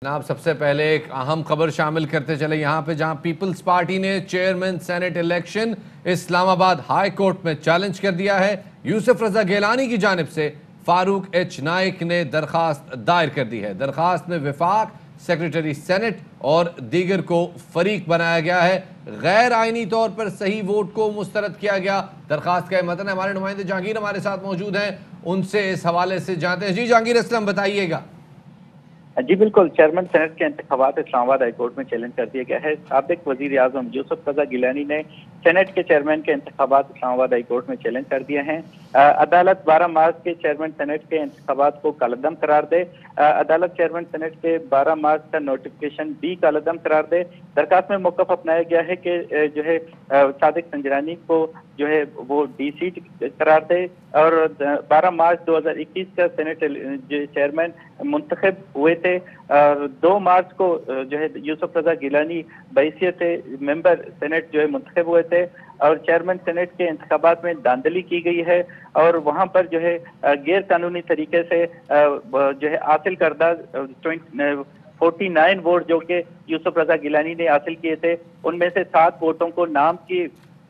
جناب سب سے پہلے ایک اہم خبر شامل کرتے چلے یہاں پہ، جہاں پیپلز پارٹی نے چیئرمین سینٹ الیکشن اسلام آباد ہائی کورٹ میں چیلنج کر دیا ہے۔ یوسف رضا گیلانی کی جانب سے فاروق ایچ نائک نے درخواست دائر کر دی ہے۔ درخواست میں وفاق، سیکریٹری سینٹ اور دیگر کو فریق بنایا گیا ہے۔ غیر آئینی طور پر صحیح ووٹ کو مسترد کیا گیا۔ درخواست کا متن ہمارے نمائندے جہانگیر ہمارے ساتھ موجود ہیں، ان سے اس حوالے سے جانتے ہیں۔ جی جہانگیر اسلم بتائیے گا۔ جی بالکل، چیئرمین سینٹ کے انتخابات اسلام آباد ہائی کورٹ میں چیلنج کر دیا گیا ہے۔ سابق وزیر اعظم یوسف رضا گیلانی نے سینٹ کے چیئرمین کے انتخابات اسلام آباد ہائی کورٹ میں چیلنج کر دیے ہیں۔ عدالت 12 مارچ کے چیئرمین سینٹ کے انتخابات کو کالعدم قرار دے۔ عدالت چیئرمین سینٹ کے 12 مارچ کا نوٹیفکیشن بھی کالعدم قرار دے۔ درخواست میں موقف اپنایا گیا ہے کہ صادق سنجرانی کو وہ ڈی سیٹ قرار دے، اور 12 مارچ 2021 کا سینٹ چیئرمین منتخب ہوئے تھے، اور 2 مارچ کو یوسف رضا گیلانی بحیثیت ممبر سینٹ منتخب ہوئے تھے، اور چیئرمین سینٹ کے انتخابات میں دھاندلی کی گئی ہے، اور وہاں پر غیر قانونی طریقے سے حاصل کردہ 49 ووٹ جو کہ یوسف رضا گیلانی نے حاصل کیے تھے، ان میں سے 7 ووٹوں کو نام کی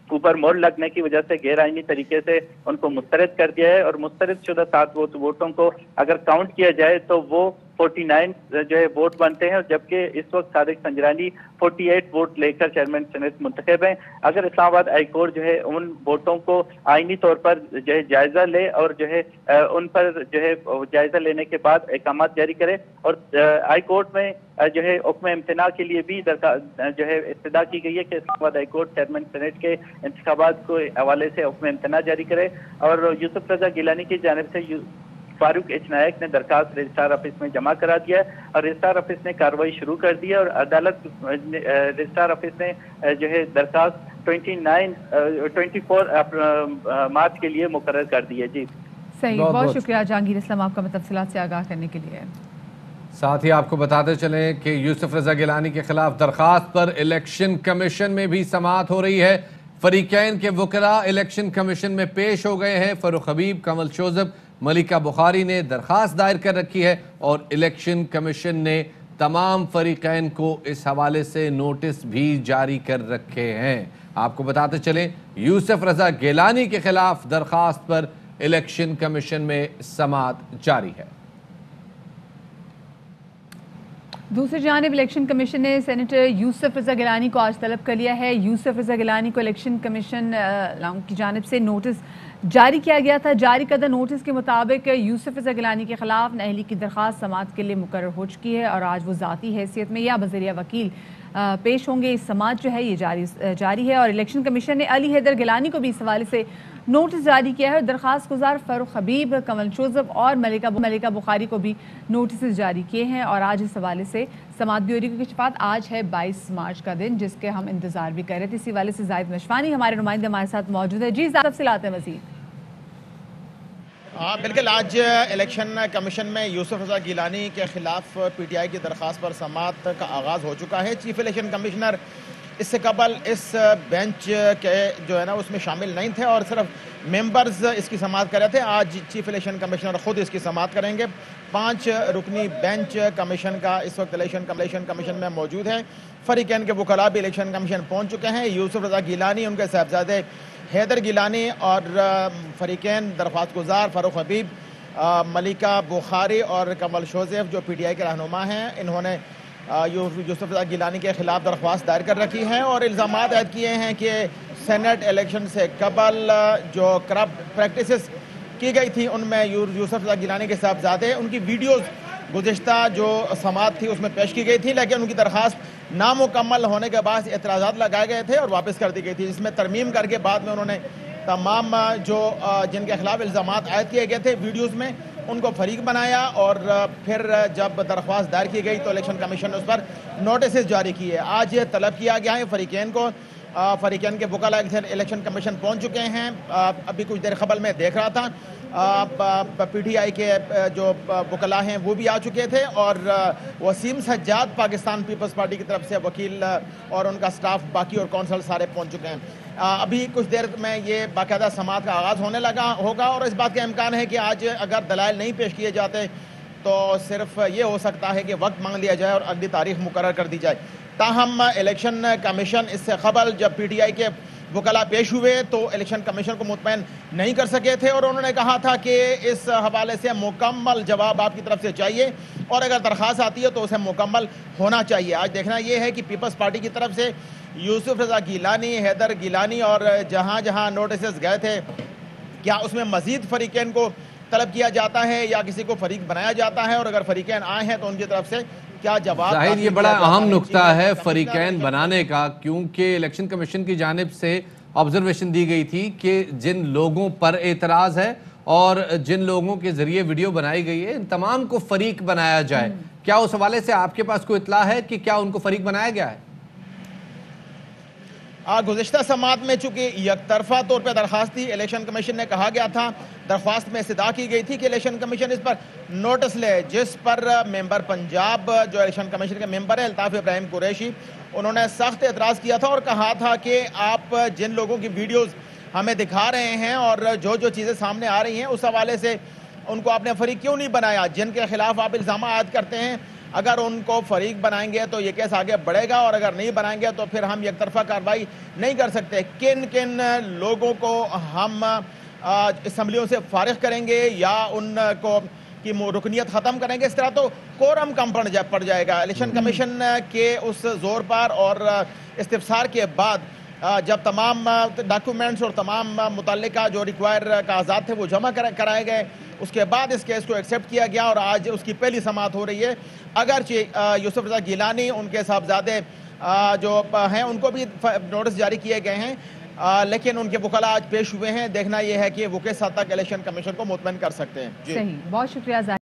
اوپر مہر لگنے کی وجہ سے غیر آئینی طریقے سے ان کو مسترد کر دیا ہے، اور مسترد شدہ 7 ووٹوں کو اگر کاؤنٹ کیا جائے تو وہ 49 ووٹ بنتے ہیں، جبکہ اس وقت صادق سنجرانی 48 ووٹ لے کر چیئرمین سینٹ منتخب ہیں۔ اگر اسلام آباد ہائی کورٹ ان ووٹوں کو آئینی طور پر جائزہ لے، اور ان پر جائزہ لینے کے بعد احکامات جاری کرے، اور ہائی کورٹ میں حکم امتناع کے لیے بھی استدعا کی گئی ہے کہ اسلام آباد ہائی کورٹ چیئرمین سینٹ کے انتخابات کو حوالے سے حکم امتناع جاری کرے، اور یوسف رضا گیلانی کی جانب سے فاروق ایچ نائک نے درخواست رجسٹرار آفس میں جمع کرا دیا ہے، اور رجسٹرار آفس نے کارروائی شروع کر دی ہے، اور عدالت رجسٹرار آفس نے درخواست 24 مارچ کے لیے مقرر کر دی ہے۔ جی صحیح، بہت شکریہ جہانگیر اسلم آپ کا تفصیلات سے آگاہ کرنے کے لیے۔ ساتھ ہی آپ کو بتاتے چلیں کہ یوسف رضا گیلانی کے خلاف درخواست پر الیکشن کمیشن میں بھی سماعت ہو رہی ہے۔ فریقین کے وکلاء الیکشن کمیشن میں پیش ہو گئے ہیں۔ فاروق حبیب، کمل شوذب، ملکہ بخاری نے درخواست دائر کر رکھی ہے، اور الیکشن کمیشن نے تمام فریقین کو اس حوالے سے نوٹس بھی جاری کر رکھے ہیں۔ آپ کو بتاتے چلیں یوسف رضا گیلانی کے خلاف درخواست پر الیکشن کمیشن میں سماعت جاری ہے۔ دوسری جانب الیکشن کمیشن نے سینیٹر یوسف رضا گیلانی کو آج طلب کر لیا ہے۔ یوسف رضا گیلانی کو الیکشن کمیشن کی جانب سے نوٹس جاری کیا گیا تھا۔ جاری کردہ نوٹس کے مطابق یوسف رضا گیلانی کے خلاف نااہلی کی درخواست سماعت کے لیے مقرر ہو چکی ہے، اور آج وہ ذاتی حیثیت میں یا بذریعہ وکیل پیش ہوں گے۔ اس سماعت یہ جاری ہے، اور الیکشن کمیشن نے علی حیدر گیلانی کو بھی اس حوالے سے نوٹس جاری کیا ہے، اور درخواست گزار فاروق حبیب، کمل شوذب اور ملکہ بخاری کو بھی نوٹسز جاری کیے ہیں، اور آج اس حوالے سے سماعت بھی ہو رہی ہے، کیونکہ شفاعت آج ہے 22 مارچ کا دن، جس کے ہم انتظار بھی کر رہے تھے۔ اسی حوالے سے زاہد مشفانی ہمارے نمائندے ہمارے ساتھ موجود ہے۔ جی زیادہ تفصیلات ہیں مزید۔ بالکل، آج الیکشن کمیشن میں یوسف رضا گیلانی کے خلاف پی ٹی آئی کی درخواست پر سماعت کا آغاز ہو چکا ہے۔ چیف الیکشن کمشنر اس سے قبل اس بینچ کے اس میں شامل نہیں تھے، اور صرف ممبرز اس کی سماعت کر رہے تھے۔ آج چیف الیکشن کمشنر خود اس کی سماعت کریں گے۔ 5 رکنی بینچ کمیشن کا اس وقت الیکشن کمیشن میں موجود ہے۔ فریقین کے وکلاء بھی الیکشن کمیشن پہنچ چکے ہیں۔ یوسف رضا گیلانی، ان کے صاحبزادے حیدر گیلانی، اور فریقین درخواست گزار فاروق حبیب، ملکہ بخاری اور کمل شوذب جو پی ٹی آئی کے رہنما ہیں، انہوں نے یوسف رضا گیلانی کے خلاف درخواست دائر کر رکھی ہے، اور الزامات عائد کیے ہیں کہ سینٹ الیکشن سے قبل جو کرپٹ پریکٹسز کی گئی تھی، ان میں یوسف رضا گیلانی کے صاحبزادے ان کی ویڈیوز گزشتہ جو سماعت تھی اس میں پیش کی گئی تھی، لیکن ان کی درخواست نامکمل ہونے کے بعد اعتراضات لگائے گئے تھے اور واپس کر دی گئی تھی، جس میں ترمیم کر کے بعد میں انہوں نے تمام جن کے خلاف الزامات عائد کیے گئے تھے ویڈیوز میں، ان کو فریق بنایا، اور پھر جب درخواست دائر کی گئی تو الیکشن کمیشن نے اس پر نوٹسز جاری کیے۔ آج یہ طلب کیا گیا ہے فریقین کو، فریقین کے وکلاء الیکشن کمیشن پہنچ چکے ہیں۔ ابھی کچھ دیر قبل میں دیکھ رہا تھا پی ٹی آئی کے جو وکلاء ہیں وہ بھی آ چکے تھے، اور وسیم سجاد پاکستان پیپلز پارٹی کی طرف سے وکیل اور ان کا سٹاف باقی اور کونسل سارے پہنچ چکے ہیں۔ ابھی کچھ دیر میں یہ باقاعدہ سماعت کا آغاز ہونے لگا ہوگا، اور اس بات کا امکان ہے کہ آج اگر دلائل نہیں پیش کیے جاتے تو صرف یہ ہو سکتا ہے کہ وقت مانگ لیا جائے اور اگلی تاریخ مقرر کر دی جائے. تاہم الیکشن کمیشن اس سے قبل جب پی ٹی آئی کے وکلاء پیش ہوئے تو الیکشن کمیشن کو مطمئن نہیں کر سکے تھے اور انہوں نے کہا تھا کہ اس حوالے سے مکمل جواب آپ کی طرف سے چاہیے اور اگر درخواست آتی ہے تو اسے مکمل ہونا چاہیے. آج دیکھنا یہ ہے کہ پیپلز پارٹی کی طرف سے یوسف رضا گیلانی، حیدر گیلانی اور جہاں جہاں نوٹسز گئے تھے کیا اس میں مزید فریقین کو طلب کیا جاتا ہے یا کسی کو فریق بنایا جاتا ہے، اور اگر فریقین آئے ہیں تو ان کی طرف سے کیا جواب. ظاہر یہ بڑا اہم نقطہ ہے فریقین بنانے کا، کیونکہ الیکشن کمیشن کی جانب سے آبزرویشن دی گئی تھی کہ جن لوگوں پر اعتراض ہے اور جن لوگوں کے ذریعے ویڈیو بنائی گئی ہے ان تمام کو فریق بنایا جائے. کیا اس حوالے سے آپ کے پاس کوئی اطلاع ہے کہ کیا ان کو فریق بنایا گیا ہے؟ گزشتہ سماعت میں چونکہ یک طرفہ طور پہ درخواست تھی، الیکشن کمیشن نے کہا گیا تھا، درخواست میں استدعا کی گئی تھی کہ الیکشن کمیشن اس پر نوٹس لے، جس پر ممبر پنجاب جو الیکشن کمیشن کے ممبر ہیں الطاف ابراہیم قریشی، انہوں نے سخت اعتراض کیا تھا اور کہا تھا کہ آپ جن لوگوں کی ویڈیوز ہمیں دکھا رہے ہیں اور جو چیزیں سامنے آ رہی ہیں اس حوالے سے ان کو آپ نے فریق کیوں نہیں بنایا، جن کے خلاف آپ الزام عائد کرتے ہیں اگر ان کو فریق بنائیں گے تو یہ کیس آگے بڑھے گا اور اگر نہیں بنائیں گے تو پھر ہم یک طرفہ کارروائی نہیں کر سکتے. کن کن لوگوں کو ہم اسمبلیوں سے فارغ کریں گے یا ان کو کی رکنیت ختم کریں گے، اس طرح تو کورم کم پڑ جائے گا. الیکشن کمیشن کے اس زور پر اور استفسار کے بعد جب تمام ڈاکیومنٹس اور تمام متعلقہ جو ریکوائر کاغذات تھے وہ جمع کرائے گئے، اس کے بعد اس کیس کو ایکسیپٹ کیا گیا اور آج اس کی پہلی سماعت ہو رہی ہے. اگرچہ یوسف رضا گیلانی ان کے صاحبزادے جو ہیں ان کو بھی نوٹس جاری کیے گئے ہیں، لیکن ان کے وکلاء آج پیش ہوئے ہیں. دیکھنا یہ ہے کہ وہ کس حد تک الیکشن کمیشن کو مطمئن کر سکتے ہیں. صحیح، بہت شکریہ.